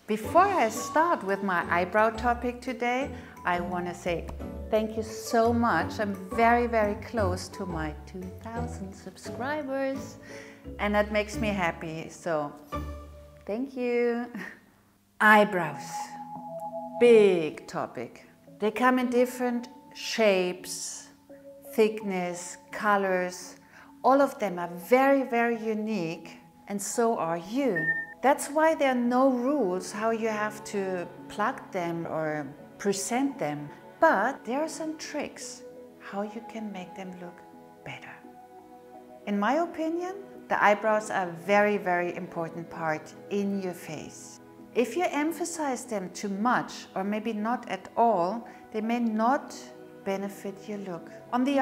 Before I start with my eyebrow topic today, I want to say thank you so much. I'm very, very close to my 2,000 subscribers and that makes me happy. So thank you. Eyebrows, big topic. They come in different shapes, thickness, colors. All of them are very, very unique, and so are you. That's why there are no rules how you have to pluck them or present them. But there are some tricks how you can make them look better. In my opinion, the eyebrows are a very, very important part in your face. If you emphasize them too much, or maybe not at all, they may not benefit your look. On the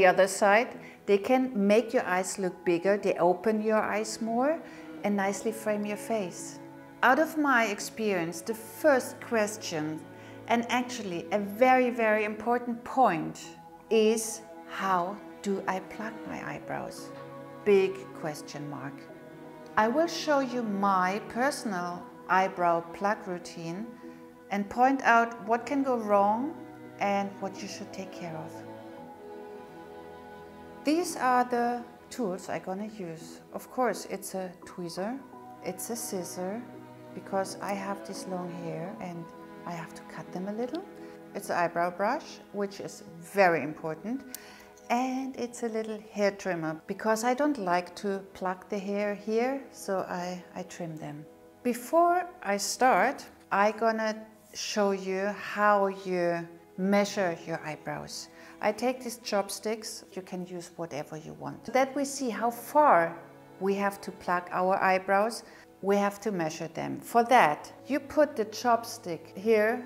other side, they can make your eyes look bigger, they open your eyes more and nicely frame your face. Out of my experience, the first question, and actually a very, very important point, is how do I pluck my eyebrows? Big question mark. I will show you my personal eyebrow pluck routine and point out what can go wrong and what you should take care of. These are the tools I'm gonna use. Of course, it's a tweezer, it's a scissor, because I have this long hair and I have to cut them a little. It's an eyebrow brush, which is very important. And it's a little hair trimmer, because I don't like to pluck the hair here, so I trim them. Before I start, I'm gonna show you how you measure your eyebrows. I take these chopsticks, you can use whatever you want. So that we see how far we have to pluck our eyebrows, we have to measure them. For that, you put the chopstick here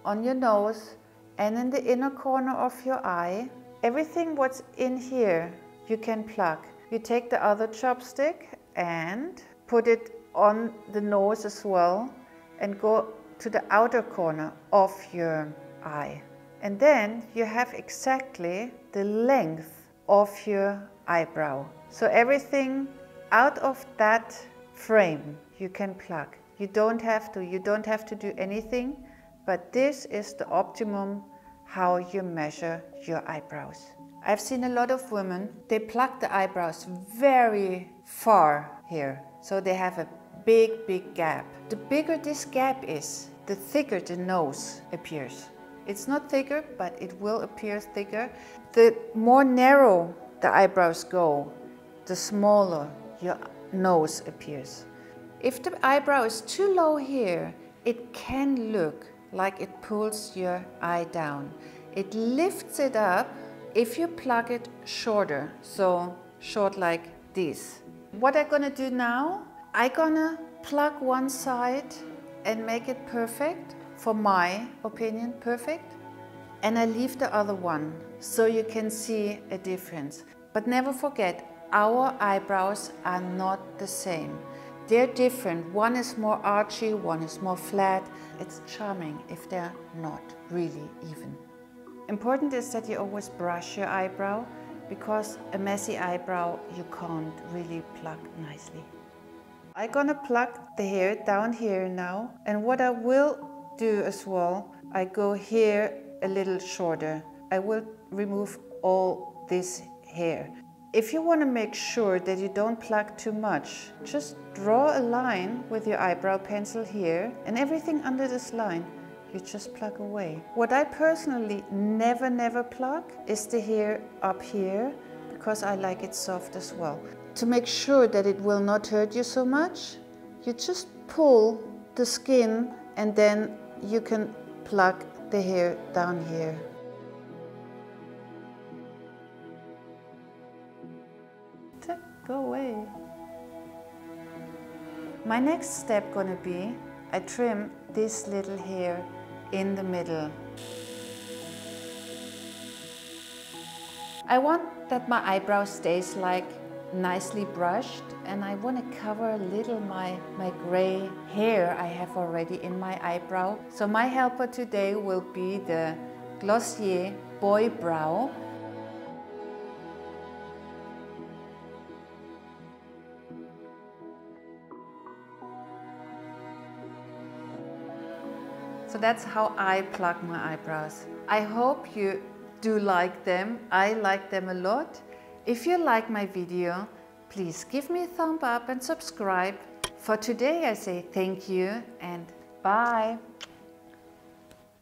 on your nose and in the inner corner of your eye. Everything what's in here, you can pluck. You take the other chopstick and put it on the nose as well and go to the outer corner of your eye. And then you have exactly the length of your eyebrow. So everything out of that frame you can pluck. You don't have to do anything, but this is the optimum how you measure your eyebrows. I've seen a lot of women, they pluck the eyebrows very far here. So they have a big, big gap. The bigger this gap is, the thicker the nose appears. It's not thicker, but it will appear thicker. The more narrow the eyebrows go, the smaller your nose appears. If the eyebrow is too low here, it can look like it pulls your eye down. It lifts it up if you pluck it shorter, so short like this. What I'm gonna do now, I'm gonna pluck one side and make it perfect. For my opinion, perfect. And I leave the other one so you can see a difference. But never forget, our eyebrows are not the same. They're different. One is more archy, one is more flat. It's charming if they're not really even. Important is that you always brush your eyebrow, because a messy eyebrow you can't really pluck nicely. I'm gonna pluck the hair down here now, and what I will do as well, I go here a little shorter. I will remove all this hair. If you want to make sure that you don't pluck too much, just draw a line with your eyebrow pencil here, and everything under this line you just pluck away. What I personally never pluck is the hair up here, because I like it soft as well. To make sure that it will not hurt you so much, you just pull the skin and then you can pluck the hair down here. Go away. My next step gonna be, I trim this little hair in the middle. I want that my eyebrow stays like nicely brushed, and I want to cover a little my gray hair I have already in my eyebrow. So my helper today will be the GLOSSIER Boy Brow. So that's how I pluck my eyebrows. I hope you do like them. I like them a lot. If you like my video, please give me a thumb up and subscribe. For today I say thank you and bye.